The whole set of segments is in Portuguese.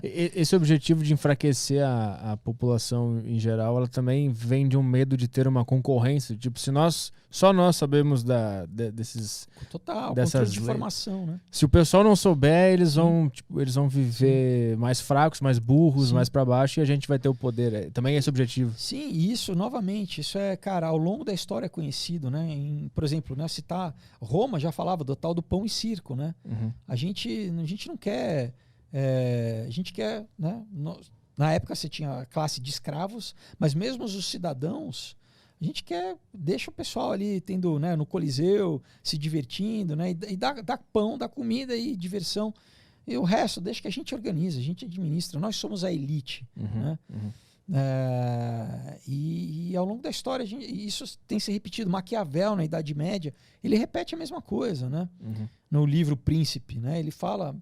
Esse objetivo de enfraquecer a população em geral, ela também vem de um medo de ter uma concorrência. Tipo, se só nós sabemos desses... Total, dessas controle de leis. informação, né? Se o pessoal não souber, eles vão viver mais fracos, mais burros, mais pra baixo, e a gente vai ter o poder. Também é esse o objetivo. Sim, e isso, novamente, isso é, cara, ao longo da história é conhecido, né? Por exemplo, né, citar Roma já falava do tal do pão e circo, né? Uhum. A gente não quer... a gente quer, né? Na época você tinha a classe de escravos, mas mesmo os cidadãos, a gente deixa o pessoal ali tendo, né, no Coliseu, se divertindo, né? E dá pão, dá comida e diversão. E o resto deixa que a gente organiza, a gente administra. Nós somos a elite, né? E ao longo da história isso tem se repetido. Maquiavel, na Idade Média, ele repete a mesma coisa, né? No livro Príncipe, né? Ele fala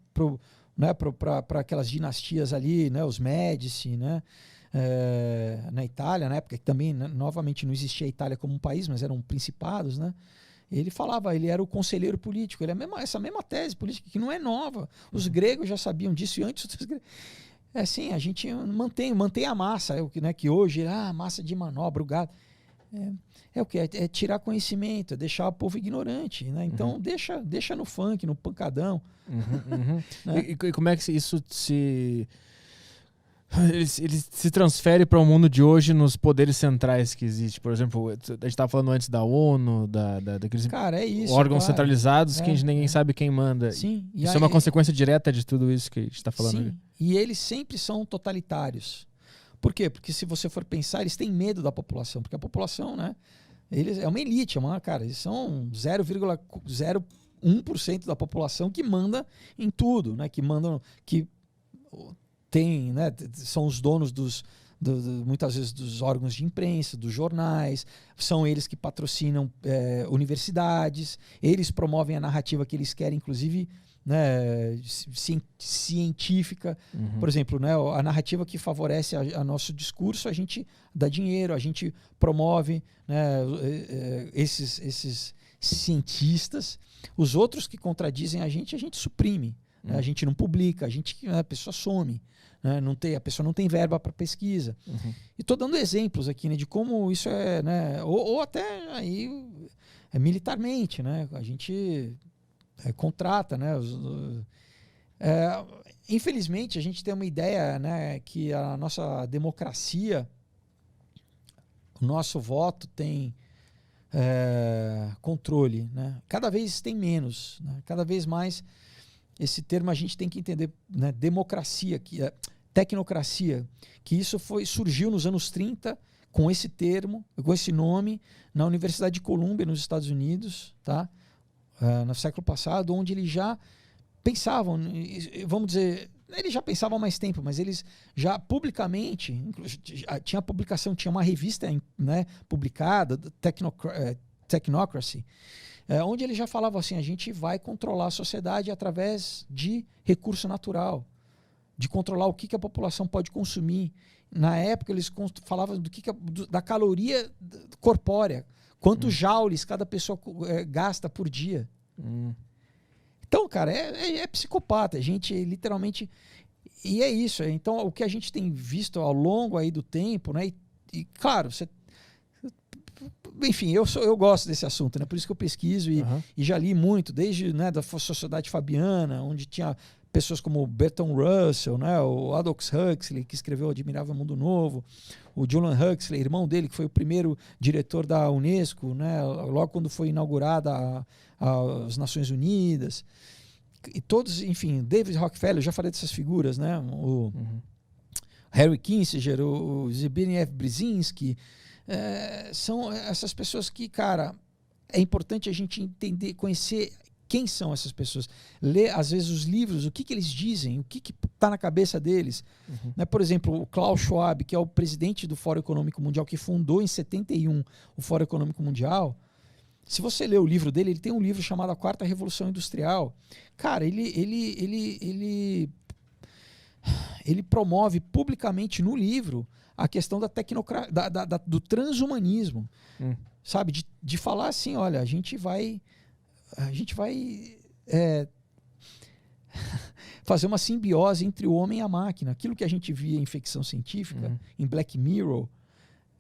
para aquelas dinastias ali, né? Os Médici, né? Na Itália, na época que também, né, novamente não existia a Itália como um país, mas eram principados, né? Ele falava, ele era o conselheiro político. Essa mesma tese política que não é nova. Os gregos já sabiam disso e antes dos gregos. É assim, a gente mantém a massa, né, que hoje massa de manobra, o gado. É o que? É tirar conhecimento, é deixar o povo ignorante, né? Então deixa no funk, no pancadão. Né? E como é que isso ele se transfere para o mundo de hoje nos poderes centrais que existem? Por exemplo, a gente estava falando antes da ONU, daqueles órgãos centralizados que ninguém sabe quem manda. Sim. Isso é uma consequência direta de tudo isso que a gente está falando. Sim. Aqui. E eles sempre são totalitários. Por quê? Porque se você for pensar, eles têm medo da população. Porque a população, né? É uma elite, eles são 0,01% da população que manda em tudo, né? Que tem, né? São os donos muitas vezes dos órgãos de imprensa, dos jornais, são eles que patrocinam universidades, eles promovem a narrativa que eles querem, inclusive, né, científica. Por exemplo, né, a narrativa que favorece a nosso discurso, a gente dá dinheiro, a gente promove, né, esses cientistas. Os outros que contradizem a gente suprime. Né, a gente não publica, a pessoa some. Né, a pessoa não tem verba para pesquisa. E estou dando exemplos aqui, né, de como isso é, né, ou até aí militarmente, né, a gente contrata, né, infelizmente a gente tem uma ideia, né, que a nossa democracia, o nosso voto tem controle, né, cada vez tem menos, né, cada vez mais. Esse termo a gente tem que entender, né? Democracia, tecnocracia, que isso surgiu nos anos 30 com esse termo, com esse nome, na Universidade de Colômbia, nos Estados Unidos, tá? No século passado, onde eles já pensavam, vamos dizer, eles já pensavam há mais tempo, mas eles já publicamente, tinha publicação, tinha uma revista, né, publicada, Technocracy, onde ele já falava assim, a gente vai controlar a sociedade através de recurso natural, de controlar o que a população pode consumir. Na época eles falavam da caloria corpórea, quantos joules cada pessoa gasta por dia. Então, cara, é psicopata, a gente literalmente... E é isso, então o que a gente tem visto ao longo aí do tempo, né? E claro, enfim, eu gosto desse assunto, né? Por isso que eu pesquiso e já li muito, desde, né, da Sociedade Fabiana, onde tinha pessoas como Bertrand Russell, né, o Aldous Huxley, que escreveu O Admirável Mundo Novo, o Julian Huxley, irmão dele, que foi o primeiro diretor da Unesco, né, logo quando foi inaugurada as Nações Unidas. E todos, enfim, David Rockefeller, eu já falei dessas figuras, né? O Harry Kissinger, o Zbigniew Brzezinski, são essas pessoas que, cara, é importante a gente entender, conhecer quem são essas pessoas, ler às vezes os livros, o que eles dizem, o que está na cabeça deles. Né? Por exemplo, o Klaus Schwab, que é o presidente do Fórum Econômico Mundial, que fundou em 71 o Fórum Econômico Mundial. Se você ler o livro dele, ele tem um livro chamado A Quarta Revolução Industrial. Cara, ele promove publicamente no livro a questão do transhumanismo. Sabe? De falar assim, olha, a gente vai fazer uma simbiose entre o homem e a máquina. Aquilo que a gente via em ficção científica, em Black Mirror,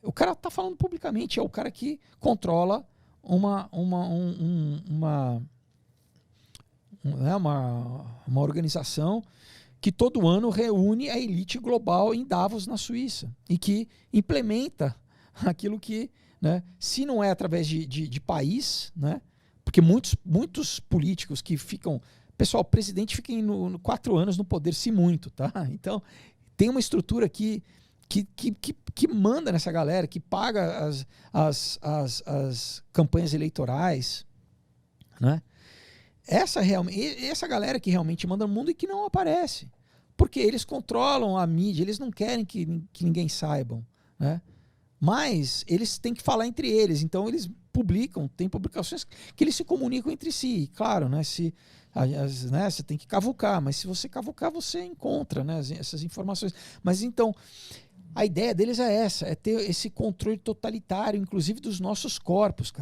o cara está falando publicamente, é o cara que controla uma organização que todo ano reúne a elite global em Davos, na Suíça, e que implementa aquilo que, né, se não é através de país, né, porque muitos políticos que ficam... Pessoal, o presidente fica 4 anos no poder, se muito, tá? Então, tem uma estrutura que manda nessa galera, que paga as campanhas eleitorais, né? Essa galera que realmente manda no mundo e que não aparece. Porque eles controlam a mídia, eles não querem que ninguém saibam, né? Mas eles têm que falar entre eles, então eles tem publicações que eles se comunicam entre si. E, claro, né, você tem que cavucar, mas se você cavucar, você encontra, né, essas informações. Mas então, a ideia deles é essa, é ter esse controle totalitário, inclusive dos nossos corpos, cara.